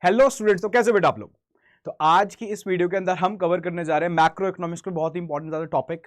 Hello students, तो कैसे बेटा आप लोग। तो आज की इस वीडियो के अंदर हम कवर करने जा रहे हैं मैक्रो इकोनॉमिक्स को, बहुत ही इंपॉर्टेंट ज़्यादा टॉपिक।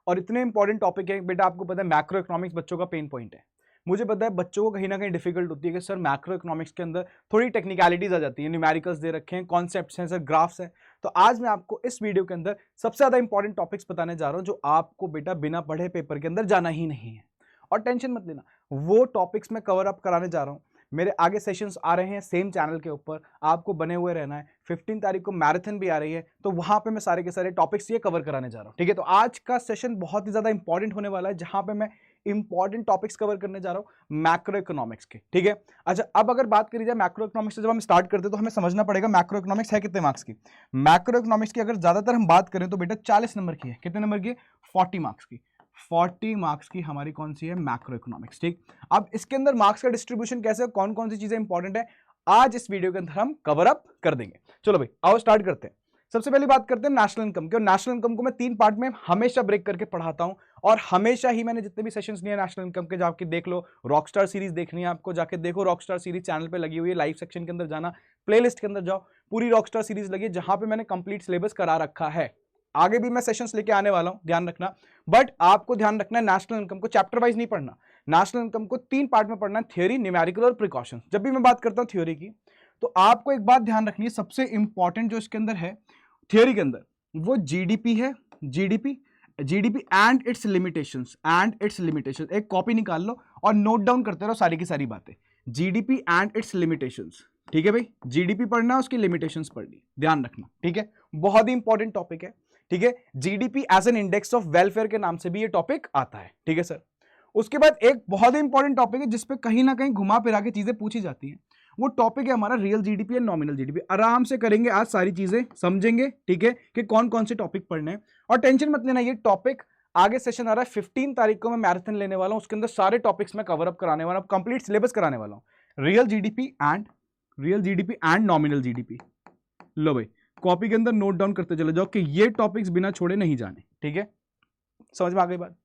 और इतने इंपॉर्टेंट टॉपिक है बेटा, आपको पता है मैक्रो इकोनॉमिक्स बच्चों का पेन पॉइंट है। मुझे पता है बच्चों को कहीं ना कहीं डिफिकल्ट होती है कि सर मैक्रो इकोनॉमिक्स के अंदर थोड़ी टेक्निकलिटीज आ जाती है, न्यूमेरिकल्स दे रखे हैं, कॉन्सेप्ट्स हैं, सर ग्राफ्स हैं। तो आज मैं आपको इस वीडियो के अंदर सबसे ज़्यादा इंपॉर्टेंट टॉपिक्स बताने जा रहा हूँ जो आपको बेटा बिना पढ़े पेपर के अंदर जाना ही नहीं है। और टेंशन मत लेना, वो टॉपिक्स मैं कवर अप कराने जा रहा हूँ। मेरे आगे सेशंस आ रहे हैं सेम चैनल के ऊपर, आपको बने हुए रहना है। 15 तारीख को मैराथन भी आ रही है, तो वहां पे मैं सारे के सारे टॉपिक्स ये कवर कराने जा रहा हूं। ठीक है, तो आज का सेशन बहुत ही ज्यादा इंपॉर्टेंट होने वाला है, जहां पे मैं इंपॉर्टेंट टॉपिक्स कवर करने जा रहा हूं मैक्रो इकोनॉमिक्स के। ठीक है, अच्छा अब अगर बात करी जाए मैक्रो इकोनॉमिक्स से, जब हम स्टार्ट करते हैं तो हमें समझना पड़ेगा मैक्रो इकोनॉमिक्स है कितने मार्क्स की। मैक्रो इकोनॉमिक्स की अगर ज्यादातर हम बात करें तो बेटा 40 नंबर की है। कितने नंबर की? 40 मार्क्स की। 40 मार्क्स की हमारी कौन सी है? Macro economics. ठीक, अब इसके अंदर मार्क्स का डिस्ट्रीब्यूशन कैसे है, कौन कौन सी चीजें इंपॉर्टेंट है, आज इस वीडियो के अंदर हम कवर अप कर देंगे। चलो भाई आओ स्टार्ट करते हैं। सबसे पहले बात करते हैं नेशनल इनकम की। और नेशनल इनकम को मैं 3 पार्ट में हमेशा ब्रेक करके पढ़ाता हूं, और हमेशा ही मैंने जितने भी सेशंस लिए नेशनल इनकम के, जाके देख लो। रॉकस्टार सीरीज देखनी है आपको, जाके देखो, रॉकस्टार सीरीज चैनल पे लगी हुई है, लाइव सेक्शन के अंदर जाना, प्लेलिस्ट के अंदर जाओ, पूरी रॉकस्टार सीरीज लगी है जहां पे मैंने कंप्लीट सिलेबस करा रखा है। आगे भी मैं सेशंस लेके आने वाला हूं, ध्यान रखना। बट आपको ध्यान रखना है नेशनल इनकम को चैप्टर वाइज नहीं पढ़ना। नेशनल इनकम को 3 पार्ट में पढ़ना है, थ्योरी, न्यूमेरिकल और प्रिकॉशन। जब भी मैं बात करता हूं थ्योरी की, तो आपको एक बात ध्यान रखनी है, सबसे इंपॉर्टेंट जो इसके अंदर है थ्योरी के अंदर, वो जीडीपी है। जीडीपी एंड इट्स लिमिटेशंस, एक कॉपी निकाल लो और नोट डाउन करते रहो सारी की सारी बातें। जीडीपी एंड इट्स लिमिटेशंस, ठीक है भाई, जीडीपी पढ़ना, उसकी लिमिटेशंस पढ़नी, ध्यान रखना। ठीक है, बहुत ही इंपॉर्टेंट टॉपिक है। ठीक है, GDP as an index of welfare के नाम से भी ये टॉपिक आता है। ठीक है सर, उसके बाद एक बहुत ही इंपॉर्टेंट टॉपिक है जिसपे कहीं ना कहीं घुमा फिरा के चीजें पूछी जाती हैं, वो टॉपिक है हमारा real GDP and nominal GDP. आराम से करेंगे आज, सारी चीजें समझेंगे। ठीक है, कि कौन कौन से टॉपिक पढ़ने हैं, और टेंशन मत लेना, ये टॉपिक आगे सेशन आ रहा है 15 तारीख को, मैं मैराथन लेने वाला हूं, उसके अंदर सारे टॉपिक्स में कवर अप कराने वाला हूं, कंप्लीट सिलेबस कराने वाला हूं। Real GDP and nominal GDP. लो भाई, कॉपी के अंदर नोट डाउन करते चले जाओ कि ये टॉपिक्स बिना छोड़े नहीं जाने। ठीक है, समझ में आ गई बात।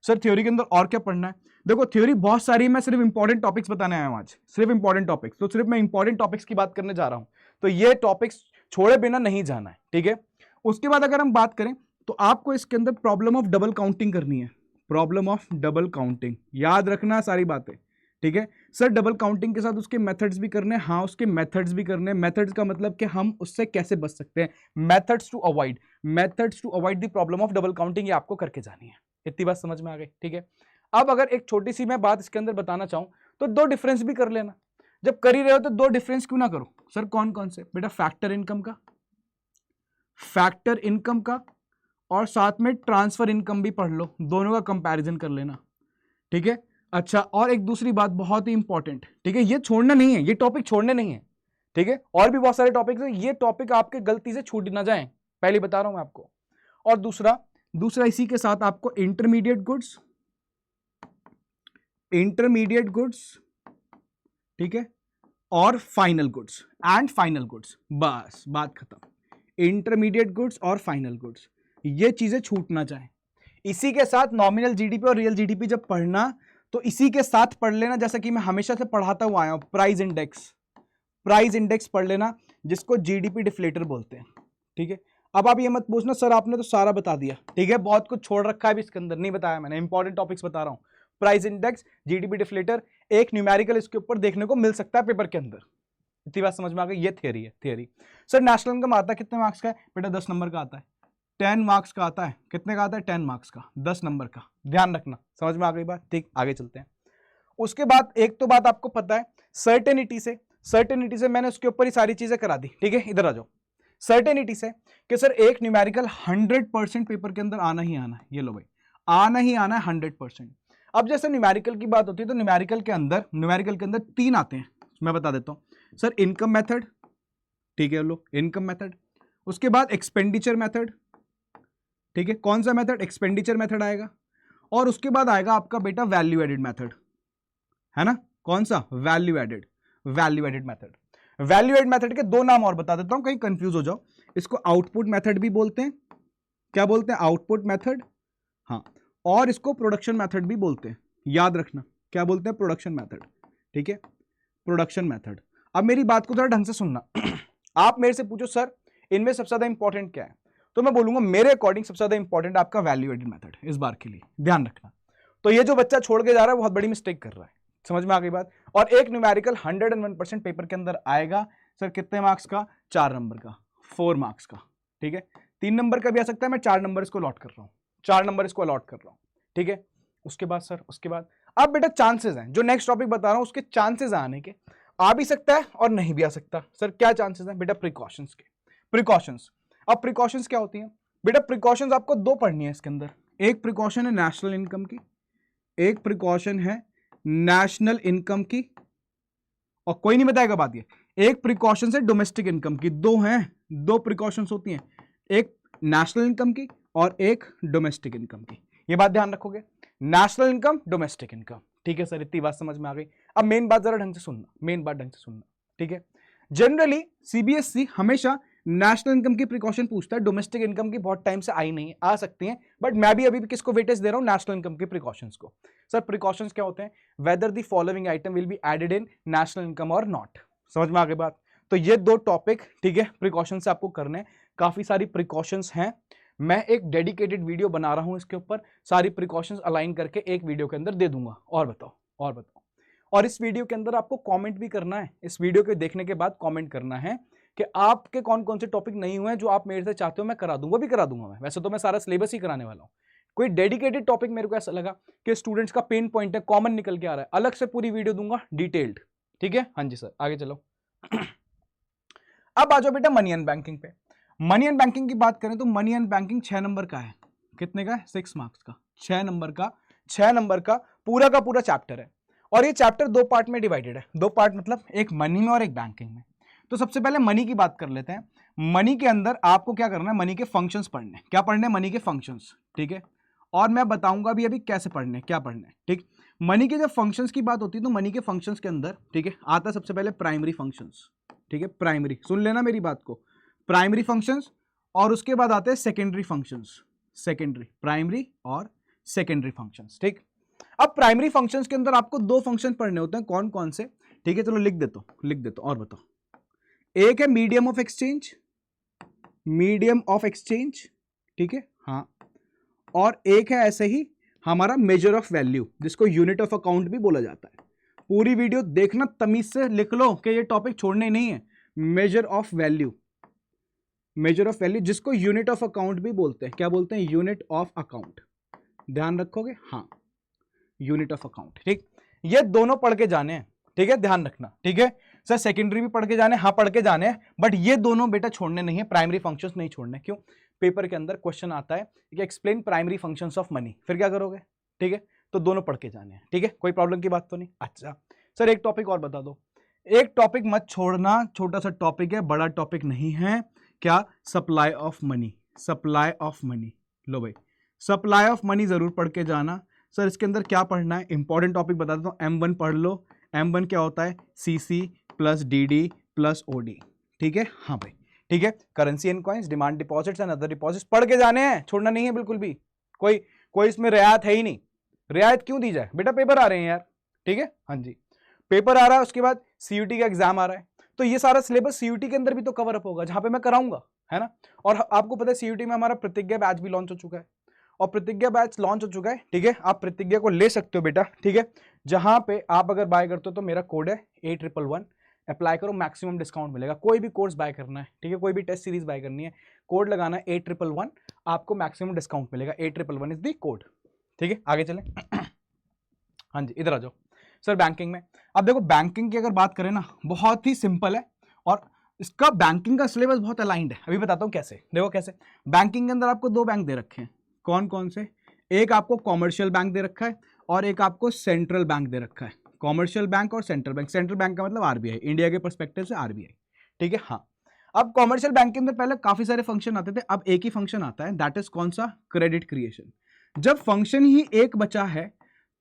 सर थ्योरी के अंदर और क्या पढ़ना है? देखो थ्योरी बहुत सारी है, मैं सिर्फ इंपॉर्टेंट टॉपिक्स बताने आया हूं आज, सिर्फ इंपॉर्टेंट टॉपिक्स। तो सिर्फ मैं इंपॉर्टेंट टॉपिक्स की बात करने जा रहा हूं, तो ये टॉपिक्स छोड़े बिना नहीं जाना है। ठीक है, उसके बाद अगर हम बात करें तो आपको इसके अंदर प्रॉब्लम ऑफ डबल काउंटिंग करनी है। प्रॉब्लम ऑफ डबल काउंटिंग, याद रखना सारी बातें। ठीक है सर, डबल काउंटिंग के साथ उसके मेथड्स भी करने हैं। हाँ, उसके मेथड्स भी करने हैं। मेथड्स का मतलब कि हम उससे कैसे बच सकते हैं, methods to avoid the problem of double counting, ये आपको करके जानी है। इतनी बात समझ में आ गई? ठीक है, अब अगर एक छोटी सी मैं बात इसके अंदर बताना चाहूं तो 2 डिफरेंस भी कर लेना। जब कर ही रहे हो तो 2 डिफरेंस क्यों ना करो? सर कौन कौन से? बेटा फैक्टर इनकम का और साथ में ट्रांसफर इनकम भी पढ़ लो, दोनों का कंपैरिजन कर लेना। ठीक है, अच्छा और एक दूसरी बात बहुत ही इंपॉर्टेंट, ठीक है, ये छोड़ना नहीं है, ये टॉपिक छोड़ने नहीं है। ठीक है, और भी बहुत सारे टॉपिक्स हैं, ये टॉपिक आपके गलती से छूट ना जाए, पहले बता रहा हूं मैं आपको। और दूसरा इसी के साथ आपको इंटरमीडिएट गुड्स, ठीक है, और फाइनल गुड्स, बस बात खत्म। इंटरमीडिएट गुड्स और फाइनल गुड्स, ये चीजें छूट ना जाए। इसी के साथ नॉमिनल जीडीपी और रियल जीडीपी जब पढ़ना तो इसी के साथ पढ़ लेना, जैसा कि मैं हमेशा से पढ़ाता हुआ आया हूं, प्राइस इंडेक्स पढ़ लेना, जिसको जीडीपी डिफ्लेटर बोलते हैं। ठीक है, अब आप ये मत पूछना सर आपने तो सारा बता दिया। ठीक है, बहुत कुछ छोड़ रखा है भी इसके अंदर, नहीं बताया मैंने, इंपॉर्टेंट टॉपिक्स बता रहा हूं। प्राइस इंडेक्स, जीडीपी डिफ्लेटर, एक न्यूमेरिकल इसके ऊपर देखने को मिल सकता है पेपर के अंदर। इतनी बात समझ में आ गई? ये थियरी। सर नेशनल इनकम आता है कितने मार्क्स का है? बेटा 10 नंबर का आता है। 10 मार्क्स का आता है। कितने का आता है? 10 मार्क्स का, 10 नंबर का, ध्यान रखना। समझ में आ गई बात? ठीक, आगे चलते हैं। उसके बाद एक तो बात आपको पता है सर्टेनिटी से मैंने उसके ऊपर ही सारी चीजें करा दी। ठीक है, इधर आ जाओ। सर्टेनिटी से कि सर एक न्यूमेरिकल 100% पेपर के अंदर आना ही आना है। ये लो भाई, आना ही आना है 100%। अब जैसे न्यूमेरिकल की बात होती है तो न्यूमेरिकल के अंदर 3 आते हैं, मैं बता देता हूं। सर इनकम मेथड, ठीक है, लो इनकम मेथड। उसके बाद एक्सपेंडिचर मेथड, ठीक है, कौन सा मेथड? एक्सपेंडिचर मेथड आएगा। और उसके बाद आएगा आपका बेटा वैल्यू एडेड मेथड, है ना? कौन सा? Value added method. Value added method के 2 नाम और बता देता हूं, कहीं कंफ्यूज हो जाओ। इसको आउटपुट मेथड भी बोलते हैं। क्या बोलते हैं? आउटपुट मेथड, हाँ। और इसको प्रोडक्शन मेथड भी बोलते हैं, याद रखना। क्या बोलते हैं? Production method. ठीक है, प्रोडक्शन मेथड। अब मेरी बात को थोड़ा ढंग से सुनना। आप मेरे से पूछो सर इनमें सबसे ज्यादा इंपॉर्टेंट क्या है, तो मैं बोलूंगा मेरे अकॉर्डिंग सबसे ज्यादा इंपॉर्टेंट आपका वैल्यू एडेड मेथड इस बार के लिए, ध्यान रखना। तो ये जो बच्चा छोड़ के जा रहा है बहुत बड़ी मिस्टेक कर रहा है, समझ में आ गई बात। और एक न्यूमेरिकल 101% पेपर के अंदर आएगा सर, कितने मार्क्स का, 4 नंबर का, 4 मार्क्स का, ठीक है। 3 नंबर का भी आ सकता है, मैं 4 नंबर इसको अलॉट कर रहा हूँ, 4 नंबर इसको अलॉट कर रहा हूँ, ठीक है। उसके बाद सर, उसके बाद अब बेटा चांसेस हैं, जो नेक्स्ट टॉपिक बता रहा हूं उसके चांसेस आने के, आ भी सकता है और नहीं भी आ सकता। सर क्या चांसेस हैं बेटा, प्रिकॉशंस के, प्रिकॉशंस। अब प्रिकॉशंस क्या होती हैं बेटा, प्रिकॉशंस आपको दो पढ़नी है इसके अंदर। एक प्रिकॉशन है नेशनल इनकम की, एक प्रिकॉशन है नेशनल इनकम की, और कोई नहीं बताएगा बात ये, एक प्रिकॉशन है डोमेस्टिक इनकम की। दो हैं, दो प्रिकॉशंस होती हैं, एक नेशनल इनकम की और एक डोमेस्टिक इनकम की। ये बात ध्यान रखोगे, नेशनल इनकम, डोमेस्टिक इनकम, ठीक है सर, इतनी बात समझ में आ गई। अब मेन बात जरा ढंग से सुनना, मेन बात ढंग से सुनना, ठीक है। जनरली सीबीएसई हमेशा नेशनल इनकम की प्रिकॉशन पूछता है, डोमेस्टिक इनकम की बहुत टाइम से आई नहीं, आ सकती हैं, बट मैं भी अभी भी किसको वेटेज दे रहा हूं, नेशनल इनकम की प्रिकॉशंस को। सर प्रिकॉशंस क्या होते हैं, whether the following item will be added in national income और नॉट, समझ में आ गई बात। तो ये दो टॉपिक, ठीक है, प्रिकॉशंस से आपको करने, काफी सारी प्रिकॉशंस हैं, मैं एक डेडिकेटेड वीडियो बना रहा हूं इसके ऊपर, सारी प्रिकॉशंस अलाइन करके एक वीडियो के अंदर दे दूंगा। और बताओ, और बताओ। और इस वीडियो के अंदर आपको कमेंट भी करना है, इस वीडियो के देखने के बाद कमेंट करना है कि आपके कौन कौन से टॉपिक नहीं हुए हैं जो आप मेरे से चाहते हो मैं करा दूंगा, भी करा दूंगा मैं, वैसे तो मैं सारा सिलेबस ही कराने वाला हूं। कोई डेडिकेटेड टॉपिक मेरे को ऐसा लगा कि स्टूडेंट्स का पेन पॉइंट है, कॉमन निकल के आ रहा है, अलग से पूरी वीडियो दूंगा डिटेल्ड, ठीक है। हाँ जी सर, आगे चलो। अब आ जाओ बेटा मनी एंड बैंकिंग पे। मनी एंड बैंकिंग की बात करें तो मनी एंड बैंकिंग 6 नंबर का है, कितने का है, 6 मार्क्स का, 6 नंबर का, 6 नंबर का पूरा चैप्टर है। और ये चैप्टर दो पार्ट में डिवाइडेड है, दो पार्ट मतलब एक मनी में और एक बैंकिंग में। तो सबसे पहले मनी की बात कर लेते हैं। मनी के अंदर आपको क्या करना है, मनी के फंक्शंस पढ़ने, क्या पढ़ने, मनी के फंक्शंस, ठीक है। और मैं बताऊंगा भी अभी कैसे पढ़ने, क्या पढ़ने, ठीक। मनी के जब फंक्शंस की बात होती है तो मनी के फंक्शंस के अंदर, ठीक है, आता है सबसे पहले प्राइमरी फंक्शंस, ठीक है, प्राइमरी, सुन लेना मेरी बात को, प्राइमरी फंक्शंस, और उसके बाद आते हैं सेकेंडरी फंक्शंस, सेकेंडरी, प्राइमरी और सेकेंडरी फंक्शंस, ठीक। अब प्राइमरी फंक्शंस के अंदर आपको दो फंक्शन पढ़ने होते हैं, कौन कौन से, ठीक है, चलो लिख देता हूं, और बताओ। एक है medium of exchange, medium of exchange, ठीक है, हाँ। और एक है ऐसे ही हमारा मेजर ऑफ वैल्यू, जिसको यूनिट ऑफ अकाउंट भी बोला जाता है। पूरी वीडियो देखना, तमीज से लिख लो कि ये टॉपिक छोड़ने नहीं है। Measure of value, measure of value जिसको यूनिट ऑफ अकाउंट भी बोलते हैं, क्या बोलते हैं, यूनिट ऑफ अकाउंट, ध्यान रखोगे, हाँ, यूनिट ऑफ अकाउंट, ठीक। ये दोनों पढ़ के जाने हैं, ठीक है, ध्यान रखना, ठीक है सर। सेकेंडरी भी पढ़ के जाने, हाँ पढ़ के जाने हैं, बट ये दोनों बेटा छोड़ने नहीं है, प्राइमरी फंक्शंस नहीं छोड़ने। क्यों, पेपर के अंदर क्वेश्चन आता है कि explain primary functions of money, फिर क्या करोगे, ठीक है। तो दोनों पढ़ के जाने हैं, ठीक है, कोई प्रॉब्लम की बात तो नहीं। अच्छा सर एक टॉपिक और बता दो, एक टॉपिक मत छोड़ना, छोटा सा टॉपिक है, बड़ा टॉपिक नहीं है, क्या, supply of money, supply of money. लो भाई, सप्लाई ऑफ मनी जरूर पढ़ के जाना। सर इसके अंदर क्या पढ़ना है, इंपॉर्टेंट टॉपिक बता देता हूँ, M1 पढ़ लो। M1 क्या होता है, CC plus DD plus OD, ठीक है, हाँ भाई, ठीक है। Currency and coins, demand deposits and other deposits पढ़ के जाने हैं, छोड़ना नहीं है बिल्कुल भी। कोई इसमें रियायत है ही नहीं, रियायत क्यों दी जाए बेटा, पेपर आ रहे हैं यार, ठीक है, हाँ जी, पेपर आ रहा है, उसके बाद CUT का एग्जाम आ रहा है, तो ये सारा सिलेबस CUT के अंदर भी तो कवर अप होगा, जहां पे मैं कराऊंगा, है ना। और आपको पता है CUT में हमारा प्रतिज्ञा बैच भी लॉन्च हो चुका है, और प्रतिज्ञा बैच लॉन्च हो चुका है, ठीक है, आप प्रतिज्ञा को ले सकते हो बेटा, ठीक है। जहां पे आप अगर बाय करते हो तो मेरा कोड है 8111, अप्लाई करो, मैक्सिमम डिस्काउंट मिलेगा। कोई भी कोर्स बाय करना है, ठीक है, कोई भी टेस्ट सीरीज बाय करनी है, कोड लगाना है 8111, आपको मैक्सिमम डिस्काउंट मिलेगा, 8111 इज द कोड, ठीक है। आगे चलें। हाँ जी, इधर आ जाओ सर। बैंकिंग में, अब देखो बैंकिंग की अगर बात करें ना, बहुत ही सिंपल है, और इसका बैंकिंग का सिलेबस बहुत अलाइंड है। अभी बताता हूँ कैसे, देखो कैसे। बैंकिंग के अंदर आपको दो बैंक दे रखे हैं, कौन कौन से, एक आपको कॉमर्शियल बैंक दे रखा है और एक आपको सेंट्रल बैंक दे रखा है। कॉमर्शियल बैंक और सेंट्रल बैंक, सेंट्रल बैंक का मतलब RBI, इंडिया के पर्सपेक्टिव से RBI, ठीक है, हाँ। अब कॉमर्शियल बैंक के अंदर पहले काफी सारे फंक्शन आते थे, अब एक ही फंक्शन आता है, दैट इज कौन सा, क्रेडिट क्रिएशन। जब फंक्शन ही एक बचा है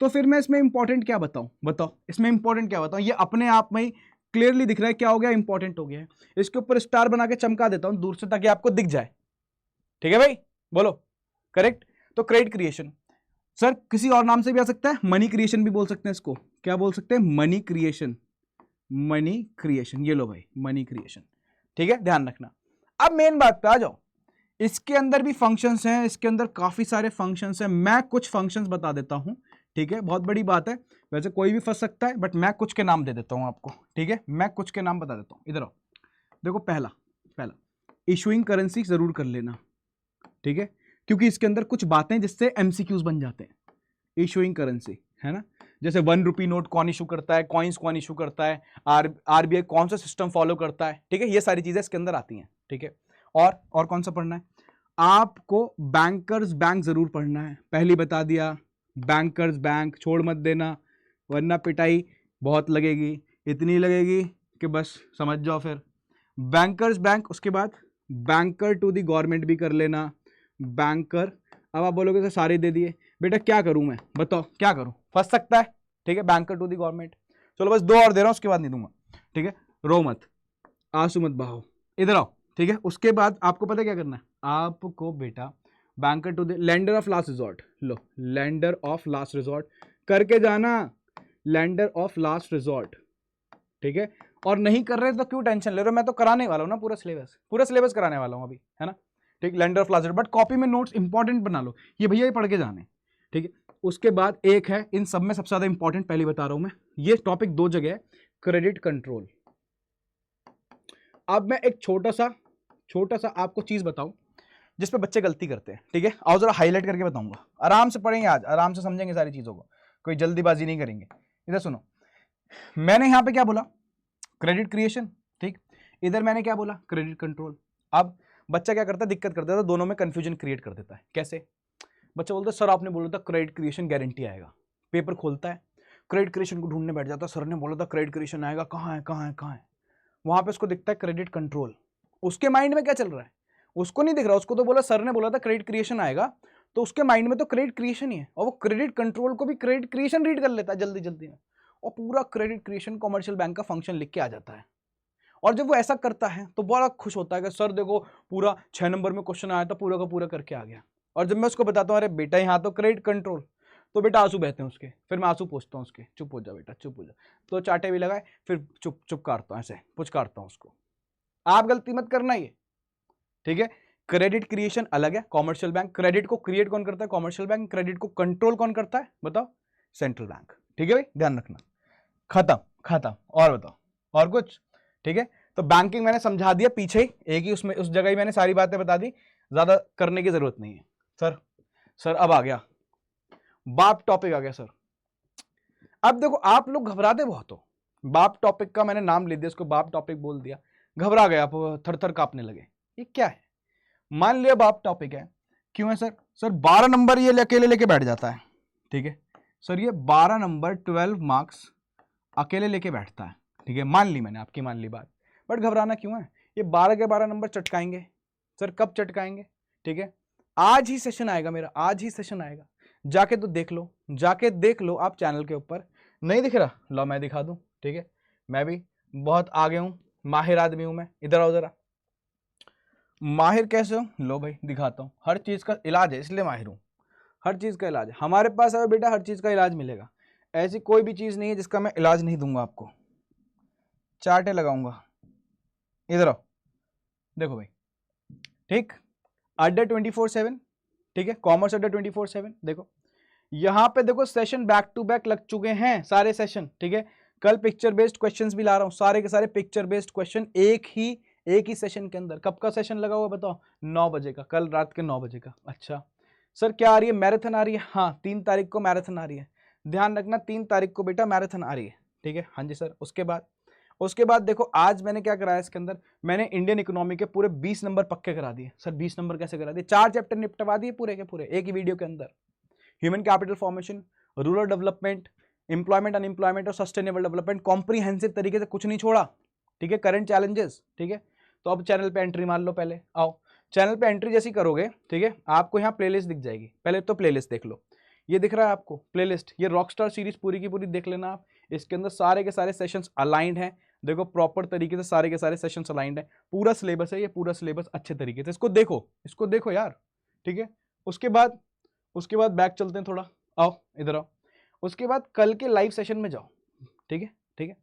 तो फिर मैं इसमें इंपॉर्टेंट क्या बताऊं, बताओ इसमें इंपॉर्टेंट क्या बताऊं, ये अपने आप में ही क्लियरली दिख रहा है क्या हो गया, इंपॉर्टेंट हो गया है। इसके ऊपर स्टार बना के चमका देता हूं दूर से ताकि आपको दिख जाए, ठीक है भाई, बोलो, करेक्ट। तो क्रेडिट क्रिएशन सर किसी और नाम से भी आ सकता है, मनी क्रिएशन भी बोल सकते हैं इसको, क्या बोल सकते हैं, मनी क्रिएशन, मनी क्रिएशन, ये लो भाई, मनी क्रिएशन, ठीक है, ध्यान रखना। अब मेन बात पे आ जाओ, इसके अंदर भी फंक्शंस हैं, इसके अंदर काफी सारे फंक्शंस हैं, मैं कुछ फंक्शंस बता देता हूं, ठीक है, बहुत बड़ी बात है, वैसे कोई भी फंस सकता है बट मैं कुछ के नाम दे देता हूं आपको, ठीक है, मैं कुछ के नाम बता देता हूं। इधर आओ, देखो पहला इशूइंग करेंसी जरूर कर लेना, ठीक है, क्योंकि इसके अंदर कुछ बातें जिससे एमसीक्यूज बन जाते हैं। इशूइंग करेंसी है ना, जैसे 1 रुपी नोट कौन इशू करता है, कॉइन्स कौन इशू करता है, आरबीआई कौन सा सिस्टम फॉलो करता है, ठीक है, ये सारी चीजें इसके अंदर आती हैं, ठीक है। और कौन सा पढ़ना है आपको, बैंकर्स बैंक जरूर पढ़ना है, पहली बता दिया, बैंकर्स बैंक छोड़ मत देना, वरना पिटाई बहुत लगेगी, इतनी लगेगी कि बस समझ जाओ फिर। बैंकर्स बैंक, उसके बाद बैंकर टू दी गवर्नमेंट भी कर लेना, बैंकर। अब आप बोलोगे तो सारे दे दिए, बेटा क्या करूं मैं, बताओ क्या करूं, फंस सकता है, ठीक है, बैंकर टू दी गवर्नमेंट। चलो बस 2 और दे रहा हूं, उसके बाद नहीं दूंगा, ठीक है। रो मत, आंसू मत बहाओ, इधर आओ, ठीक है। उसके बाद आपको पता क्या करना है, आपको बेटा banker to the lender of last resort, लो लेंडर ऑफ लास्ट रिजॉर्ट करके जाना, लेंडर ऑफ लास्ट रिजॉर्ट, ठीक है। और नहीं कर रहे तो क्यों टेंशन ले रहे हो, मैं तो कराने वाला हूं ना, पूरा सिलेबस कराने वाला हूं अभी, है ना, ठीक, lender of last resort. But copy में नोट्स इंपॉर्टेंट बना लो, ये भैया ये पढ़ के जाने, ठीक है। उसके बाद एक है इन सब में सबसे ज्यादा इंपॉर्टेंट, पहले बता रहा हूं मैं, ये टॉपिक 2 जगह है, क्रेडिट कंट्रोल। अब मैं एक छोटा सा आपको चीज बताऊं जिसपे बच्चे गलती करते हैं, ठीक है, आओ जरा हाईलाइट करके बताऊंगा, आराम से पढ़ेंगे आज, आराम से समझेंगे सारी चीजों को, कोई जल्दीबाजी नहीं करेंगे। इधर सुनो, मैंने यहां पे क्या बोला, क्रेडिट क्रिएशन, ठीक, इधर मैंने क्या बोला, क्रेडिट कंट्रोल। अब बच्चा क्या करता है, दिक्कत करता है, तो दोनों में कंफ्यूजन क्रिएट कर देता है। कैसे, बच्चा बोलता है सर आपने बोला था क्रेडिट क्रिएशन गारंटी आएगा, पेपर खोलता है, क्रेडिट क्रिएशन को ढूंढने बैठ जाता है, सर ने बोला था क्रेडिट क्रिएशन आएगा, कहाँ है, वहां पे उसको दिखता है क्रेडिट कंट्रोल। उसके माइंड में क्या चल रहा है, उसको नहीं दिख रहा, उसको तो बोला सर ने बोला था क्रेडिट क्रिएशन आएगा, तो उसके माइंड में तो क्रेडिट क्रिएशन ही है, और वो क्रेडिट कंट्रोल को भी क्रेडिट क्रिएशन रीड कर लेता है जल्दी जल्दी में, और पूरा क्रेडिट क्रिएशन कमर्शियल बैंक का फंक्शन लिख के आ जाता है। और जब वो ऐसा करता है तो बड़ा खुश होता है कि सर देखो पूरा 6 नंबर में क्वेश्चन आया था, पूरा का पूरा करके आ गया। और जब मैं उसको बताता हूँ अरे बेटा यहाँ तो क्रेडिट कंट्रोल, तो बेटा आंसू बहते हैं उसके, फिर मैं आंसू पूछता हूँ उसके, चुप हो जा बेटा चुप हो जा, तो चाटे भी लगाए, फिर चुप चुप काटता हूँ, ऐसे पुचकारता हूँ उसको। आप गलती मत करना ये, ठीक है। क्रेडिट क्रिएशन अलग है, कॉमर्शियल बैंक, क्रेडिट को क्रिएट कौन करता है, कॉमर्शियल बैंक, क्रेडिट को कंट्रोल कौन करता है बताओ, सेंट्रल बैंक, ठीक है भाई, ध्यान रखना। खत्म, और बताओ और कुछ, ठीक है। तो बैंकिंग मैंने समझा दिया पीछे ही, एक ही उसमें उस जगह ही मैंने सारी बातें बता दी, ज्यादा करने की जरूरत नहीं है। सर अब आ गया बाप टॉपिक आ गया सर। अब देखो आप लोग घबराते बहुत हो, बाप टॉपिक का मैंने नाम ले दिया, उसको बाप टॉपिक बोल दिया, घबरा गए आप, थर थर कांपने लगे, ये क्या है। मान लिया बाप टॉपिक है, क्यों है सर 12 नंबर ये अकेले लेके बैठ जाता है, ठीक है सर, ये 12 नंबर 12 मार्क्स अकेले लेके बैठता है, ठीक है, मान ली मैंने, आपकी मान ली बात, बट घबराना क्यों है, ये 12 के 12 नंबर चटकाएंगे। सर कब चटकाएंगे, ठीक है, आज ही सेशन आएगा मेरा, आज ही सेशन आएगा, जाके तो देख लो, जाके देख लो आप चैनल के ऊपर, नहीं दिख रहा लो मैं दिखा दूं, ठीक है, मैं भी बहुत आगे हूं, माहिर आदमी हूं मैं, इधर आओ जरा। माहिर कैसे हो, लो भाई दिखाता हूं, हर चीज का इलाज है इसलिए माहिर हूं, हर चीज का इलाज है हमारे पास है बेटा, हर चीज का इलाज मिलेगा, ऐसी कोई भी चीज नहीं है जिसका मैं इलाज नहीं दूंगा आपको, चार्टे लगाऊंगा। इधर आओ, देखो भाई, ठीक, अड्डा 24/7, ठीक है, कॉमर्स अड्डा 24/7, देखो यहां पे देखो सेशन बैक टू बैक लग चुके हैं सारे सेशन, ठीक है। कल पिक्चर बेस्ड क्वेश्चंस भी ला रहा हूं, सारे के सारे पिक्चर बेस्ड क्वेश्चन एक ही सेशन के अंदर। कब का सेशन लगा हुआ बताओ, 9 बजे का, कल रात के 9 बजे का। अच्छा सर क्या आ रही है, मैराथन आ रही है, हाँ 3 तारीख को मैराथन आ रही है, ध्यान रखना 3 तारीख को बेटा मैराथन आ रही है, ठीक है, हाँ जी सर। उसके बाद देखो आज मैंने क्या कराया इसके अंदर, मैंने इंडियन इकोनॉमी के पूरे 20 नंबर पक्के करा दिए। सर 20 नंबर कैसे करा दिए, 4 चैप्टर निपटवा दिए पूरे के पूरे एक ही वीडियो के अंदर। Human capital formation, rural development, employment unemployment और सस्टेनेबल डेवलपमेंट, कॉम्प्रीहेंसिव तरीके से कुछ नहीं छोड़ा, ठीक है, करंट चैलेंजेस, ठीक है। तो अब चैनल पे एंट्री मार लो, पहले आओ चैनल पे एंट्री जैसी करोगे, ठीक है, आपको यहाँ प्लेलिस्ट दिख जाएगी, पहले तो प्लेलिस्ट देख लो, ये दिख रहा है आपको प्लेलिस्ट, ये रॉकस्टार सीरीज पूरी की पूरी देख लेना आप, इसके अंदर सारे के सारे सेशंस अलाइंड हैं, देखो प्रॉपर तरीके से सारे के सारे सेशंस अलाइंड है, पूरा सिलेबस है ये, पूरा सिलेबस अच्छे तरीके से इसको देखो यार, ठीक है। उसके बाद बैक चलते हैं थोड़ा, आओ इधर आओ, उसके बाद कल के लाइव सेशन में जाओ, ठीक है।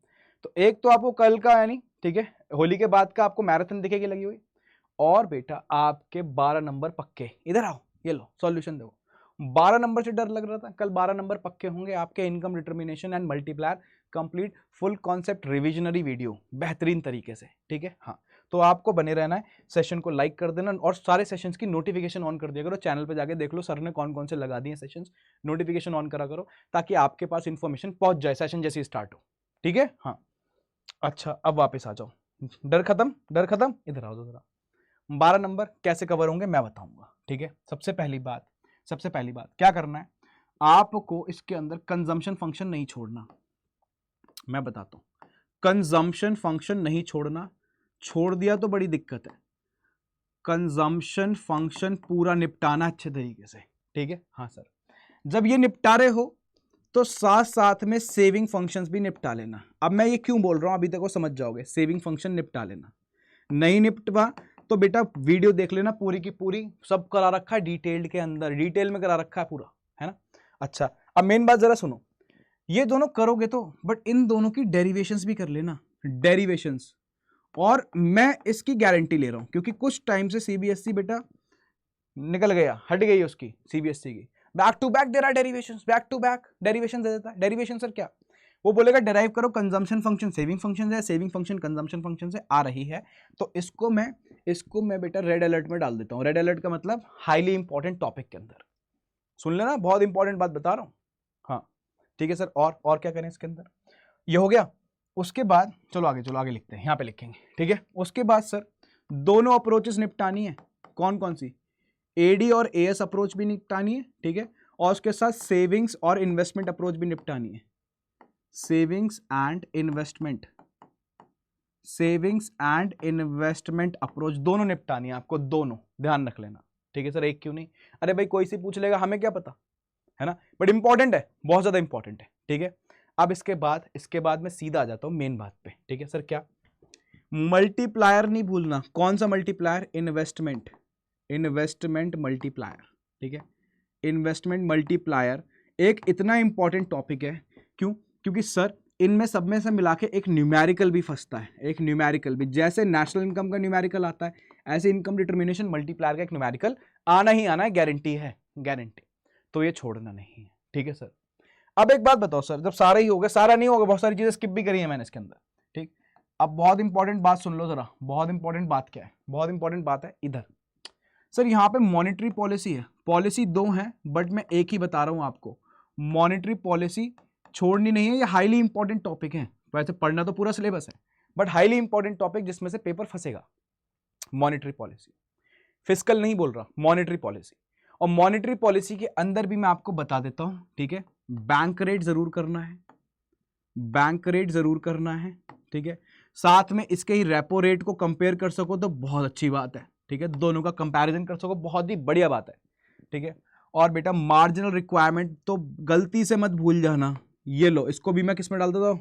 तो एक तो आपको कल का यानी ठीक है, होली के बाद का आपको मैराथन दिखेगी लगी हुई। और बेटा आपके 12 नंबर पक्के, इधर आओ, ये लो सॉल्यूशन देखो। 12 नंबर से डर लग रहा था, कल 12 नंबर पक्के होंगे आपके। Income determination and multiplier complete full concept revisionary video बेहतरीन तरीके से, ठीक है। हाँ, तो आपको बने रहना है, सेशन को लाइक कर देना और सारे सेशंस की नोटिफिकेशन ऑन कर दिया करो। चैनल पे जाके देख लो सर ने कौन कौन से लगा दिए सेशंस, नोटिफिकेशन ऑन करा करो ताकि आपके पास इंफॉर्मेशन पहुंच जाए सेशन जैसे स्टार्ट हो, ठीक है। हाँ, अच्छा अब वापस आ जाओ, डर खत्म, डर खत्म, इधर आओ जरा। 12 नंबर कैसे कवर होंगे मैं बताऊंगा, ठीक है। सबसे पहली बात क्या करना है आपको, इसके अंदर कंजम्पशन फंक्शन नहीं छोड़ना। मैं बताता हूं, कंजम्पशन फंक्शन नहीं छोड़ना, छोड़ दिया तो बड़ी दिक्कत है। कंजम्पशन फंक्शन पूरा निपटाना अच्छे तरीके से, ठीक है। हाँ सर, जब ये निपटा रहे हो तो साथ साथ में सेविंग फंक्शंस भी निपटा लेना। अब मैं ये क्यों बोल रहा हूं अभी तक वो समझ जाओगे। सेविंग फंक्शन निपटा लेना, नहीं निपटवा तो बेटा वीडियो देख लेना पूरी की पूरी, सब करा रखा है डिटेल्ड के अंदर, डिटेल में करा रखा है पूरा, है ना। अच्छा अब मेन बात जरा सुनो, ये दोनों करोगे तो बट इन दोनों की डेरिवेशंस भी कर लेना, डेरिवेशंस। और मैं इसकी गारंटी ले रहा हूं क्योंकि कुछ टाइम से सीबीएसई बेटा निकल गया, हट गई उसकी सीबीएसई की, बैक टू बैक दे रहा है derivations, back to back derivation दे देता है। डेरिवेशन सर क्या, वो बोलेगा डिराइव करो कंजम्पशन फंक्शन सेविंग फंक्शन है, सेविंग फंक्शन कंजम्पशन फंक्शन से आ रही है, तो इसको मैं बेटा रेड अलर्ट में डाल देता हूं। रेड अलर्ट का मतलब हाईली इंपॉर्टेंट टॉपिक के अंदर, सुन लेना, बहुत इंपॉर्टेंट बात बता रहा हूं। हाँ ठीक है सर, और क्या करें इसके अंदर, ये हो गया। उसके बाद चलो आगे लिखते हैं, यहां पे लिखेंगे, ठीक है। उसके बाद सर दोनों अप्रोचेस निपटानी है, कौन कौन सी, एडी और एएस अप्रोच भी निपटानी है, ठीक है। और उसके साथ सेविंग्स और इन्वेस्टमेंट अप्रोच भी निपटानी है, सेविंग्स एंड इन्वेस्टमेंट अप्रोच दोनों निपटानी है आपको, दोनों ध्यान रख लेना, ठीक है सर। एक क्यों नहीं, अरे भाई कोई सी पूछ लेगा हमें क्या पता, है ना, बट इंपॉर्टेंट है, बहुत ज्यादा इंपॉर्टेंट है, ठीक है। अब इसके बाद मैं सीधा आ जाता हूं मेन बात पे, ठीक है सर। क्या, मल्टीप्लायर नहीं भूलना, कौन सा मल्टीप्लायर, इन्वेस्टमेंट मल्टीप्लायर, ठीक है। इन्वेस्टमेंट मल्टीप्लायर एक इतना इंपॉर्टेंट टॉपिक है, क्यों, क्योंकि सर इनमें सब में से मिला के एक न्यूमेरिकल भी फंसता है, एक न्यूमेरिकल भी, जैसे नेशनल इनकम का न्यूमेरिकल आता है ऐसे इनकम डिटर्मिनेशन मल्टीप्लायर का एक न्यूमेरिकल आना ही आना है, गारंटी है, गारंटी, तो ये छोड़ना नहीं है, ठीक है सर। अब एक बात बताओ सर, जब सारा ही होगा, सारा नहीं होगा, बहुत सारी चीजें स्किप भी करी है मैंने इसके अंदर, ठीक। अब बहुत इंपॉर्टेंट बात सुन लो जरा, बहुत इंपॉर्टेंट बात क्या है, बहुत इंपॉर्टेंट बात है इधर। सर यहाँ पे मॉनेटरी पॉलिसी है, पॉलिसी दो है बट मैं एक ही बता रहा हूं आपको, मॉनेटरी पॉलिसी छोड़नी नहीं है। ये हाईली इंपॉर्टेंट टॉपिक है, वैसे पढ़ना तो पूरा सिलेबस है बट हाईली इंपॉर्टेंट टॉपिक जिसमें से पेपर फंसेगा, मॉनेटरी पॉलिसी, फिस्कल नहीं बोल रहा, मॉनेटरी पॉलिसी। और मॉनेटरी पॉलिसी के अंदर भी मैं आपको बता देता हूं, ठीक है। बैंक रेट जरूर करना है, बैंक रेट जरूर करना है, ठीक है। साथ में इसके ही रेपो रेट को कंपेयर कर सको तो बहुत अच्छी बात है, ठीक है। दोनों का कंपैरिजन कर सको, बहुत ही बढ़िया बात है, ठीक है। और बेटा मार्जिनल रिक्वायरमेंट तो गलती से मत भूल जाना, ये लो, इसको भी मैं किस में डाल देता हूं,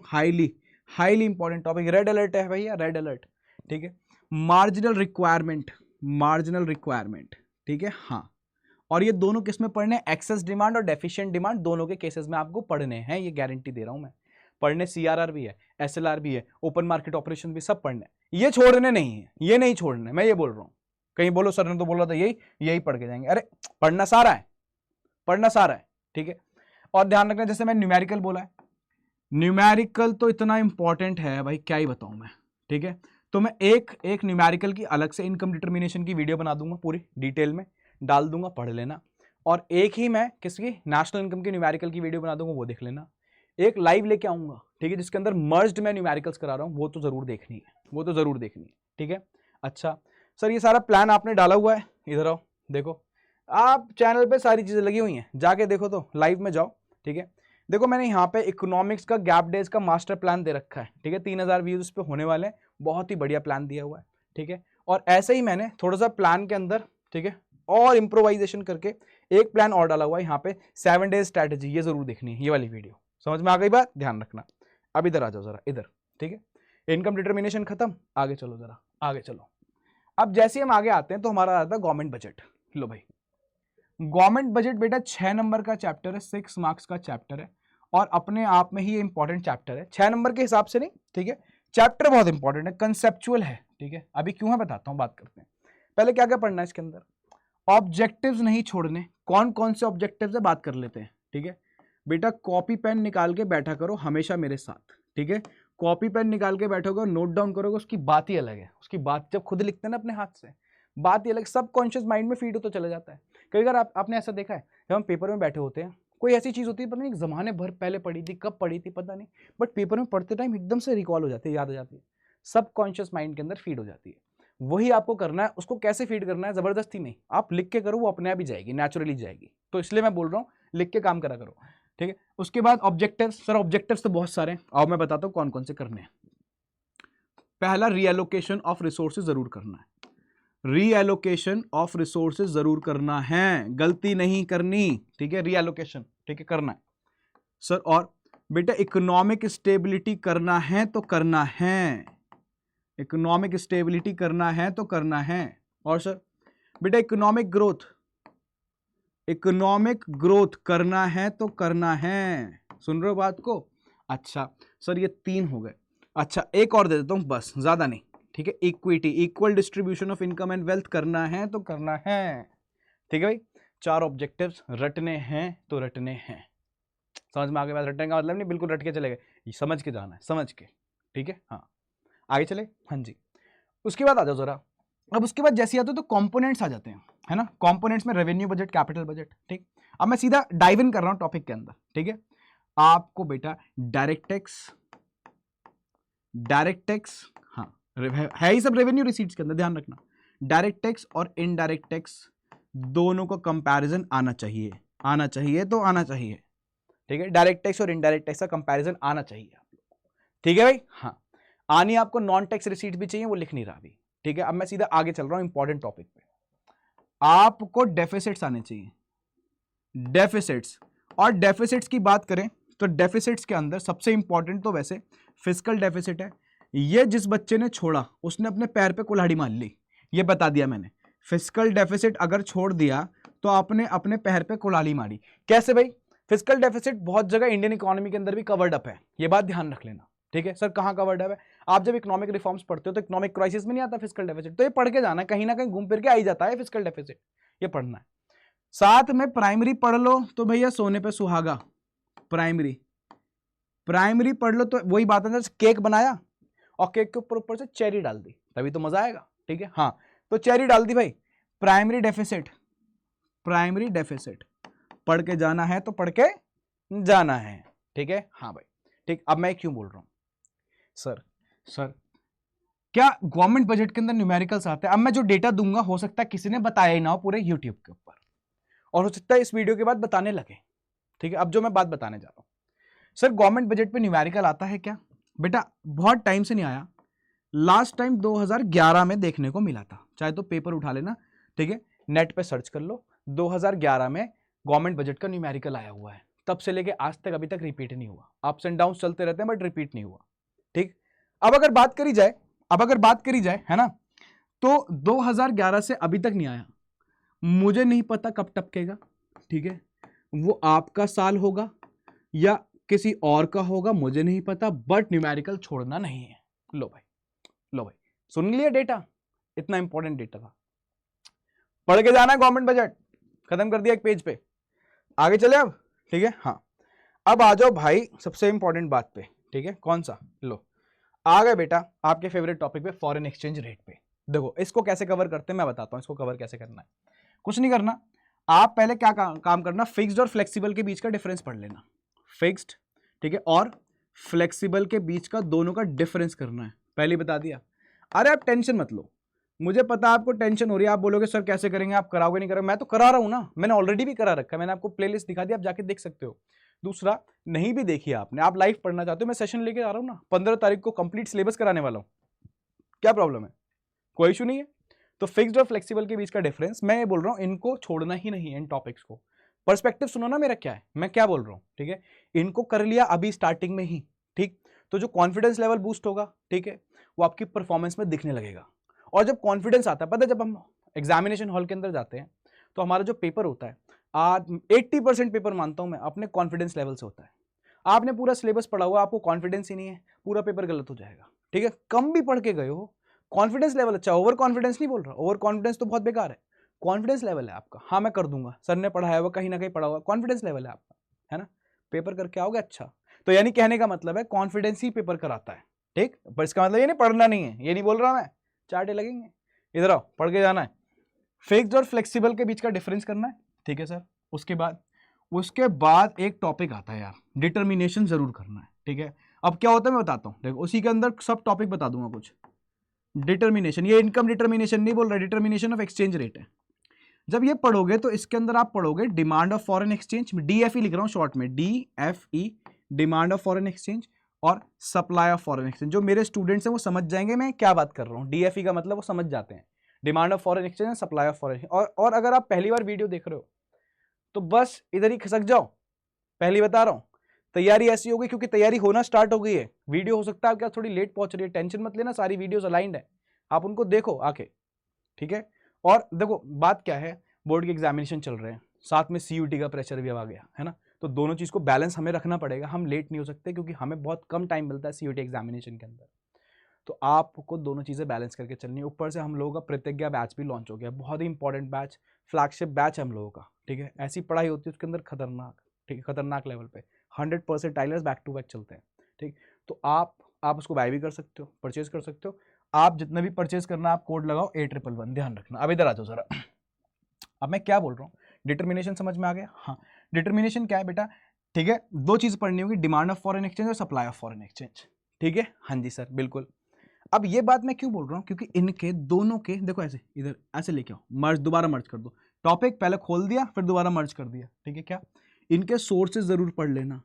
highly important topic, red alert है भैया, रेड अलर्ट, ठीक है। मार्जिनल रिक्वायरमेंट, ठीक है। हाँ, और ये दोनों किस में पढ़ने, एक्सेस डिमांड और डेफिशिएंट डिमांड दोनों के केसेस में आपको पढ़ने हैं, ये गारंटी दे रहा हूं मैं। पढ़ने सीआरआर भी है, एसएलआर भी है, ओपन मार्केट ऑपरेशन भी, सब पढ़ने, ये छोड़ने नहीं है, ये नहीं छोड़ने, मैं ये बोल रहा हूं। कहीं बोलो सर ने तो बोला था यही पढ़ के जाएंगे, अरे पढ़ना सारा है, ठीक है। और ध्यान रखना, जैसे मैं न्यूमेरिकल बोला है, न्यूमेरिकल तो इतना इंपॉर्टेंट है भाई, क्या ही बताऊं मैं, ठीक है। तो मैं एक न्यूमेरिकल की अलग से इनकम डिटर्मिनेशन की वीडियो बना दूंगा, पूरी डिटेल में डाल दूंगा, पढ़ लेना। और एक ही मैं किसकी, नेशनल इनकम की न्यूमेरिकल की वीडियो बना दूंगा, वो देख लेना। एक लाइव लेके आऊंगा, ठीक है, जिसके अंदर मर्ज्ड में न्यूमेरिकल्स करा रहा हूं, वो तो जरूर देखनी है, ठीक है। अच्छा सर, ये सारा प्लान आपने डाला हुआ है, इधर आओ देखो, आप चैनल पे सारी चीजें लगी हुई हैं, जाके देखो, तो लाइव में जाओ, ठीक है। देखो मैंने यहाँ पे इकोनॉमिक्स का गैप डेज का मास्टर प्लान दे रखा है, ठीक है। 3000 व्यूज उस पर होने वाले हैं, बहुत ही बढ़िया प्लान दिया हुआ है, ठीक है। और ऐसे ही मैंने थोड़ा सा प्लान के अंदर, ठीक है, और इम्प्रोवाइजेशन करके एक प्लान और डाला हुआ है यहाँ पे, 7 डेज स्ट्रैटेजी, ये जरूर देखनी है, ये वाली वीडियो, समझ में आ गई बात, ध्यान रखना। अब इधर आ जाओ जरा, इधर, ठीक है। इनकम डिटर्मिनेशन खत्म, आगे चलो जरा, आगे चलो। अब जैसे हम आगे आते हैं तो हमारा आता है गवर्नमेंट बजट। लो भाई, गवर्नमेंट बजट बेटा 6 नंबर का चैप्टर है, 6 मार्क्स का चैप्टर है, और अपने आप में ही इंपॉर्टेंट चैप्टर है, 6 नंबर के हिसाब से नहीं, ठीक है। चैप्टर बहुत इंपॉर्टेंट है, कंसेप्चुअल है, ठीक है। अभी क्यों है बताता हूं, बात करते हैं। पहले क्या क्या पढ़ना है इसके अंदर, ऑब्जेक्टिव्स नहीं छोड़ने। कौन कौन से ऑब्जेक्टिव्स है बात कर लेते हैं, ठीक है। बेटा कॉपी पेन निकाल के बैठा करो हमेशा मेरे साथ, ठीक है। कॉपी पेन निकाल के बैठोगे, नोट डाउन करोगे, उसकी बात ही अलग है। उसकी बात जब खुद लिखते हैं ना अपने हाथ से, बात ही अलग, सबकॉन्शियस माइंड में फीड होता चला जाता है। कई बार आपने ऐसा देखा है, जब हम पेपर में बैठे होते हैं, कोई ऐसी चीज होती है पता नहीं जमाने भर पहले पढ़ी थी, कब पढ़ी थी पता नहीं, बट पेपर में पढ़ते टाइम एकदम से रिकॉल हो जाती है, याद आ जाती है, सबकॉन्शियस माइंड के अंदर फीड हो जाती है। वही आपको करना है। उसको कैसे फीड करना है, जबरदस्ती नहीं, आप लिख के करो, वो अपने आप ही जाएगी, नेचुरली जाएगी। तो इसलिए मैं बोल रहा हूँ लिख के काम करा करो, ठीक है। उसके बाद ऑब्जेक्टिव्स, सर ऑब्जेक्टिव्स तो बहुत सारे हैं, आओ मैं बताता हूँ कौन कौन से करने हैं। पहला, रीएलोकेशन ऑफ रिसोर्सेज जरूर करना है, रीएलोकेशन ऑफ रिसोर्सेज जरूर करना है, गलती नहीं करनी, ठीक है। रीएलोकेशन, ठीक है, करना है सर। और बेटा इकोनॉमिक स्टेबिलिटी करना है तो करना है, इकोनॉमिक स्टेबिलिटी करना है तो करना है। और सर बेटा इकोनॉमिक ग्रोथ, इकोनॉमिक ग्रोथ करना है तो करना है। सुन रहे हो बात को? अच्छा सर ये 3 हो गए। अच्छा एक और दे देता हूं, बस ज्यादा नहीं, ठीक है। Equity, equal distribution of income and wealth करना है तो करना है, ठीक है भाई। 4 ऑब्जेक्टिव्स रटने हैं तो रटने हैं। समझ में आ गया? रटने का मतलब नहीं बिल्कुल रट के चले गए, समझ के जाना है, समझ के, ठीक है। हाँ आगे चले, हाँ जी। उसके बाद आ जाओ जरा, अब उसके बाद जैसे आते हो तो कंपोनेंट्स आ जाते हैं, है ना। कंपोनेंट्स में रेवेन्यू बजट, कैपिटल बजट, ठीक। अब मैं सीधा डाइव इन कर रहा हूं टॉपिक के अंदर, ठीक है। आपको बेटा डायरेक्ट टैक्स, डायरेक्ट टैक्स, हाँ है ही सब रेवेन्यू रिसीट्स के अंदर, ध्यान रखना। डायरेक्ट टैक्स और इनडायरेक्ट टैक्स दोनों का कंपैरिजन आना चाहिए, आना चाहिए तो आना चाहिए, ठीक है। डायरेक्ट टैक्स और इनडायरेक्ट टैक्स का कंपैरिजन आना चाहिए आप लोग, ठीक है भाई। हाँ आनी आपको नॉन टैक्स रिसीट भी चाहिए, वो लिख नहीं रहा अभी, ठीक है। अब मैं सीधा आगे चल रहा हूं इंपॉर्टेंट टॉपिक पे। आपको डेफिसिट्स आने चाहिए, डेफिसिट्स। और डेफिसिट्स की बात करें तो डेफिसिट्स के अंदर सबसे इंपॉर्टेंट तो वैसे फिस्कल डेफिसिट है। ये जिस बच्चे ने छोड़ा उसने अपने पैर पे कुल्हाड़ी मार ली, ये बता दिया मैंने। फिस्कल डेफिसिट अगर छोड़ दिया तो आपने अपने पैर पे कुल्हाड़ी मारी। कैसे भाई? फिस्कल डेफिसिट बहुत जगह इंडियन इकोनॉमी के अंदर भी कवर्ड अप है, ये बात ध्यान रख लेना, ठीक है। सर कहां कवर्ड अप है? आप जब इकोनॉमिक रिफॉर्म्स पढ़ते हो तो इकोनॉमिक क्राइसिस में नहीं आता फिस्कल डेफिसिट, तो ये पढ़ के जाना है, कहीं ना कहीं घूम फिर के आ ही जाता है फिस्कल डेफिसिट, ये पढ़ना है। साथ में प्राइमरी पढ़ लो तो भैया सोने पे सुहागा, प्राइमरी, प्राइमरी पढ़ लो तो वही बात है, केक बनाया और केक के ऊपर से चेरी डाल दी, तभी तो मजा आएगा, ठीक है। हाँ तो चेरी डाल दी भाई, प्राइमरी डेफिसिट, प्राइमरी डेफिसिट पढ़ के जाना है तो पढ़ के जाना है, ठीक है। हाँ भाई ठीक। अब मैं क्यों बोल रहा हूं सर क्या गवर्नमेंट बजट के अंदर न्यूमेरिकल्स आते हैं? अब मैं जो डेटा दूंगा हो सकता है किसी ने बताया ही ना हो पूरे यूट्यूब के ऊपर, और हो सकता है इस वीडियो के बाद बताने लगे, ठीक है। अब जो मैं बात बताने जा रहा हूं, सर गवर्नमेंट बजट पे न्यूमेरिकल आता है क्या? बेटा बहुत टाइम से नहीं आया, लास्ट टाइम 2011 में देखने को मिला था, चाहे तो पेपर उठा लेना, ठीक है, नेट पे सर्च कर लो। 2011 में गवर्नमेंट बजट का न्यूमेरिकल आया हुआ है, तब से लेके आज तक अभी तक रिपीट नहीं हुआ। अप्स एंड डाउन चलते रहते हैं बट रिपीट नहीं हुआ, ठीक। अब अगर बात करी जाए, है ना, तो 2011 से अभी तक नहीं आया, मुझे नहीं पता कब टपकेगा, ठीक है। वो आपका साल होगा या किसी और का होगा, मुझे नहीं पता, बट न्यूमेरिकल छोड़ना नहीं है। लो भाई, लो भाई, सुन लिया डेटा, इतना इंपॉर्टेंट डेटा था, पढ़ के जाना है। गवर्नमेंट बजट खत्म कर दिया एक पेज पे, आगे चले अब, ठीक है। हाँ अब आ जाओ भाई सबसे इंपॉर्टेंट बात पे, ठीक है। कौन सा? लो आ गए बेटा आपके फेवरेट टॉपिक पे, फॉरेन एक्सचेंज रेट पे। देखो इसको कैसे कवर करते हैं मैं बताता हूं, इसको कवर कैसे करना है। कुछ नहीं करना, आप पहले क्या काम करना, फिक्स्ड और फ्लेक्सिबल के बीच का डिफरेंस पढ़ लेना। फिक्स्ड, ठीक है, और फ्लेक्सिबल के बीच का दोनों का डिफरेंस करना है, पहले बता दिया। अरे आप टेंशन मत लो, मुझे पता आपको टेंशन हो रही है, आप बोलोगे सर कैसे करेंगे, आप कराओगे नहीं करोगे, मैं तो करा रहा हूं ना, मैंने ऑलरेडी भी करा रखा है, मैंने आपको प्लेलिस्ट दिखा दी, आप जाके देख सकते हो। दूसरा, नहीं भी देखी आपने, आप लाइव पढ़ना चाहते हो, मैं सेशन लेके आ रहा हूं ना, 15 तारीख को कंप्लीट सिलेबस कराने वाला हूं, क्या प्रॉब्लम है? कोई इशू नहीं है। तो फिक्स्ड और फ्लेक्सिबल के बीच का डिफरेंस, मैं ये बोल रहा हूं इनको छोड़ना ही नहीं है, इन टॉपिक्स को। पर्सपेक्टिव सुनो ना मेरा क्या है, मैं क्या बोल रहा हूं, ठीक है। इनको कर लिया अभी स्टार्टिंग में ही, ठीक, तो जो कॉन्फिडेंस लेवल बूस्ट होगा, ठीक है, वो आपकी परफॉर्मेंस में दिखने लगेगा। और जब कॉन्फिडेंस आता है, पता है जब हम एग्जामिनेशन हॉल के अंदर जाते हैं तो हमारा जो पेपर होता है, आज 80% पेपर मानता हूं मैं अपने कॉन्फिडेंस लेवल से होता है। आपने पूरा सिलेबस पढ़ा हुआ, आपको कॉन्फिडेंस ही नहीं है, पूरा पेपर गलत हो जाएगा, ठीक है, कम भी पढ़ के गए हो, कॉन्फिडेंस लेवल अच्छा, ओवर कॉन्फिडेंस नहीं बोल रहा, ओवर कॉन्फिडेंस तो बहुत बेकार है, कॉन्फिडेंस लेवल है आपका, हाँ मैं कर दूंगा, सर ने पढ़ाया हुआ कहीं ना कहीं पढ़ा हुआ, कॉन्फिडेंस लेवल है आपका, है ना, पेपर करके आओगे अच्छा। तो यानी कहने का मतलब है कॉन्फिडेंस ही पेपर कराता है, ठीक, पर इसका मतलब ये नहीं पढ़ना नहीं है, ये नहीं बोल रहा मैं, चार्टे लगेंगे, इधर आओ पढ़ के जाना है। फिक्स्ड और फ्लेक्सिबल के बीच का डिफरेंस करना है, ठीक है सर। उसके बाद एक टॉपिक आता है यार, डिटर्मिनेशन जरूर करना है, ठीक है। अब क्या होता है मैं बताता हूँ, देखो उसी के अंदर सब टॉपिक बता दूंगा कुछ। डिटर्मिनेशन, ये इनकम डिटर्मिनेशन नहीं बोल रहा, डिटर्मिनेशन ऑफ एक्सचेंज रेट है। जब ये पढ़ोगे तो इसके अंदर आप पढ़ोगे demand of foreign exchange, DFE लिख रहा हूं शॉर्ट में, DFE, demand of foreign exchange, और सप्लाई ऑफ फॉरेन एक्सचेंज। जो मेरे स्टूडेंट्स हैं वो समझ जाएंगे मैं क्या बात कर रहा हूँ, DFE का मतलब वो समझ जाते हैं, demand of foreign exchange and supply of foreign exchange. और अगर आप पहली बार वीडियो देख रहे हो तो बस इधर ही खसक जाओ, पहली बता रहा हूं, तैयारी ऐसी होगी क्योंकि तैयारी होना स्टार्ट हो गई है। वीडियो हो सकता है आपके थोड़ी लेट पहुंच रही है, टेंशन मत लेना, सारी वीडियोस अलाइंड है, आप उनको देखो आके, ठीक है। और देखो बात क्या है, बोर्ड के एग्जामिनेशन चल रहे हैं, साथ में CUT का प्रेशर भी आ गया है ना, तो दोनों चीज को बैलेंस हमें रखना पड़ेगा, हम लेट नहीं हो सकते क्योंकि हमें बहुत कम टाइम मिलता है CUT एग्जामिनेशन के अंदर। तो आपको दोनों चीजें बैलेंस करके चलनी है। ऊपर से हम लोगों का प्रतिज्ञा बैच भी लॉन्च हो गया, बहुत ही इंपॉर्टेंट बैच, फ्लैगशिप बैच है हम लोगों का, ठीक है। ऐसी पढ़ाई होती है उसके अंदर खतरनाक, ठीक है, खतरनाक लेवल पे 100% टाइलर्स बैक टू बैक चलते हैं, ठीक। तो आप उसको बाय भी कर सकते हो, परचेज कर सकते हो, आप जितना भी परचेज करना आप कोड लगाओ 8111, ध्यान रखना। अब इधर आ जाओ जरा, अब मैं क्या बोल रहा हूँ, डिटर्मिनेशन समझ में आ गया, हाँ। डिटर्मिनेशन क्या है बेटा, ठीक है, दो चीज पढ़नी होगी, डिमांड ऑफ फॉरेन एक्सचेंज और सप्लाई ऑफ फॉरेन एक्सचेंज, ठीक है, हाँ जी सर बिल्कुल। अब ये बात मैं क्यों बोल रहा हूँ, क्योंकि इनके दोनों के देखो ऐसे, इधर ऐसे लेके आओ, मर्ज, दोबारा मर्ज कर दो, टॉपिक पहले खोल दिया फिर दोबारा मर्ज कर दिया, ठीक है। क्या इनके सोर्सेज जरूर पढ़ लेना।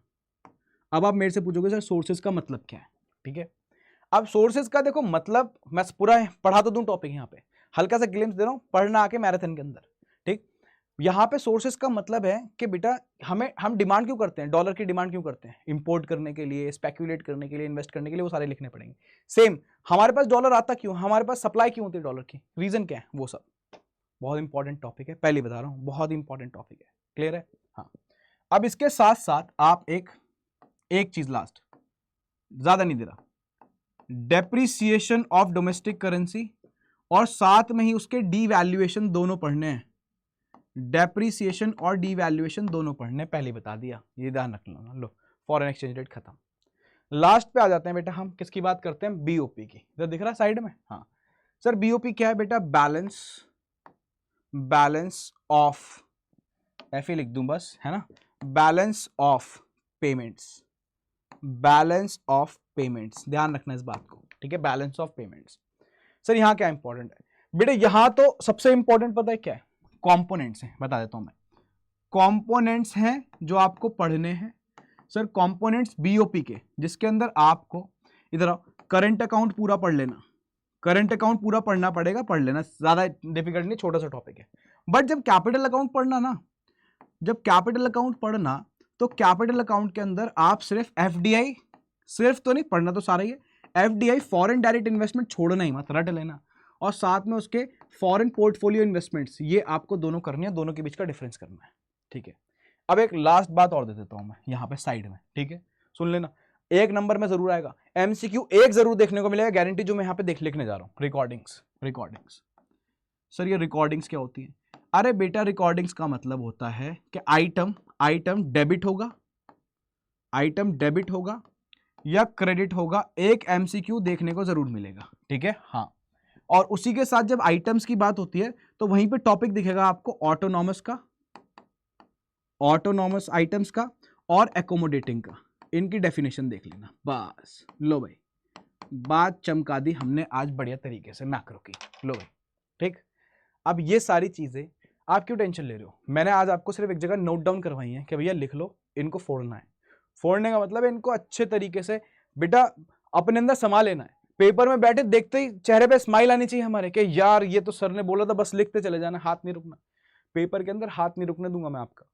अब आप मेरे से पूछोगे सर सोर्सेज का मतलब क्या है, ठीक है। अब सोर्सेज का देखो मतलब, मैं पूरा पढ़ा तो दूं टॉपिक, यहाँ पे हल्का सा ग्लिम्स दे रहा हूँ, पढ़ना आके मैराथन के अंदर, ठीक। यहाँ पे सोर्सेज का मतलब है कि बेटा हम डिमांड क्यों करते हैं, डॉलर की डिमांड क्यों करते हैं, इंपोर्ट करने के लिए, स्पेक्यूलेट करने के लिए, इन्वेस्ट करने के लिए, वो सारे लिखने पड़ेंगे। सेम हमारे पास डॉलर आता क्यों, हमारे पास सप्लाई क्यों होती है डॉलर की, रीजन क्या है, वो सब बहुत इंपॉर्टेंट टॉपिक है, पहले बता रहा हूँ बहुत इंपॉर्टेंट टॉपिक है, क्लियर है, हाँ। अब इसके साथ साथ आप एक चीज लास्ट, ज्यादा नहीं दे रहा, डेप्रिसिएशन ऑफ डोमेस्टिक करेंसी और साथ में ही उसके डीवैल्यूएशन दोनों पढ़ने हैं, डेप्रिसिएशन और डीवैल्यूएशन दोनों पढ़ने, पहले बता दिया, ये ध्यान रखना। लो फॉरेन एक्सचेंज रेट खत्म। लास्ट पे आ जाते हैं बेटा, हम किसकी बात करते हैं, BOP की, इधर दिख रहा है साइड में, हाँ सर BOP क्या है बेटा, बैलेंस ऑफ, ऐसे लिख दूं बस, है ना, balance of payments, balance of payments, ध्यान रखना इस बात को, ठीक है, बैलेंस ऑफ पेमेंट्स। सर यहां क्या इंपॉर्टेंट है बेटा, यहां तो सबसे इंपॉर्टेंट पता है क्या है, कंपोनेंट्स हैं, बता देता हूं मैं, कंपोनेंट्स हैं जो आपको पढ़ने हैं सर, कंपोनेंट्स BOP के, जिसके अंदर आपको इधर करंट अकाउंट पूरा पढ़ लेना, करंट अकाउंट पूरा पढ़ना पड़ेगा, पढ़ लेना, ज्यादा डिफिकल्ट नहीं, छोटा सा टॉपिक है। बट जब कैपिटल अकाउंट पढ़ना ना, जब कैपिटल अकाउंट पढ़ना, तो कैपिटल अकाउंट के अंदर आप सिर्फ FDI, सिर्फ तो नहीं पढ़ना, तो सारा ही है, FDI फॉरेन डायरेक्ट इन्वेस्टमेंट छोड़ना ही मत, रट लेना, और साथ में उसके फॉरेन पोर्टफोलियो इन्वेस्टमेंट्स, ये आपको दोनों करनी है, दोनों के बीच का डिफरेंस करना है, ठीक है। अब एक लास्ट बात और दे देता हूं मैं यहाँ पे साइड में, ठीक है, सुन लेना, एक नंबर में जरूर आएगा, MCQ एक जरूर देखने को मिलेगा, गारंटी, जो मैं यहाँ पे लिखने जा रहा हूँ, रिकॉर्डिंग्स। सर ये रिकॉर्डिंग्स क्या होती है, अरे बेटा रिकॉर्डिंग्स का मतलब होता है कि आइटम डेबिट होगा या क्रेडिट होगा, एक MCQ देखने को जरूर मिलेगा, ठीक है, हाँ। और उसी के साथ जब आइटम्स की बात होती है तो वहीं पे टॉपिक दिखेगा आपको ऑटोनॉमस आइटम्स का और एकोमोडेटिंग का, इनकी डेफिनेशन देख लेना बस। लो भाई बात चमका दी हमने आज बढ़िया तरीके से मैक्रो की, लो भाई, ठीक। अब ये सारी चीजें आप क्यों टेंशन ले रहे हो, मैंने आज आपको सिर्फ एक जगह नोट डाउन करवाई है कि भैया लिख लो, इनको फोड़ना है, फोड़ने का मतलब है इनको अच्छे तरीके से बेटा अपने अंदर समा लेना है, पेपर में बैठे देखते ही चेहरे पे स्माइल आनी चाहिए हमारे कि यार ये तो सर ने बोला था, बस लिखते चले जाना, हाथ नहीं रुकना, पेपर के अंदर हाथ नहीं रुकने दूंगा मैं आपका।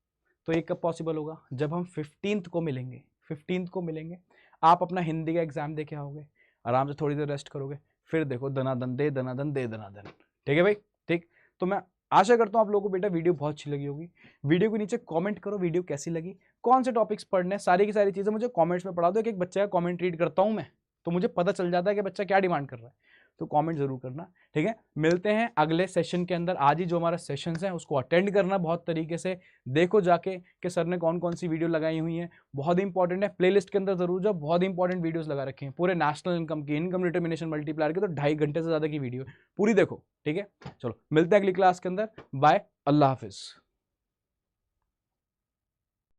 तो ये कब पॉसिबल होगा, जब हम 15th को मिलेंगे, आप अपना हिंदी का एग्जाम दे के आओगे, आराम से थोड़ी देर रेस्ट करोगे, फिर देखो दनादन दे दनादन, ठीक है भाई, ठीक। तो मैं आशा करता हूं आप लोगों को बेटा वीडियो बहुत अच्छी लगी होगी, वीडियो के नीचे कमेंट करो वीडियो कैसी लगी, कौन से टॉपिक्स पढ़ने, सारी की सारी चीजें मुझे कमेंट्स में पढ़ा दो, एक बच्चे का कमेंट रीड करता हूं मैं, तो मुझे पता चल जाता है कि बच्चा क्या डिमांड कर रहा है। तो कमेंट जरूर करना, ठीक है। मिलते हैं अगले सेशन के अंदर। आज ही जो हमारा सेशंस है उसको अटेंड करना बहुत तरीके से, देखो जाके कि सर ने कौन कौन सी वीडियो लगाई हुई है, बहुत इंपॉर्टेंट है। प्लेलिस्ट के अंदर जरूर जाओ, बहुत इंपॉर्टेंट वीडियोस लगा रखे हैं पूरे नेशनल इनकम की, इनकम डिटर्मिनेशन मल्टीप्लायर की, तो 2.5 घंटे से ज्यादा की वीडियो पूरी देखो, ठीक है। चलो मिलते हैं अगली क्लास के अंदर, बाय, अल्लाह हाफिज।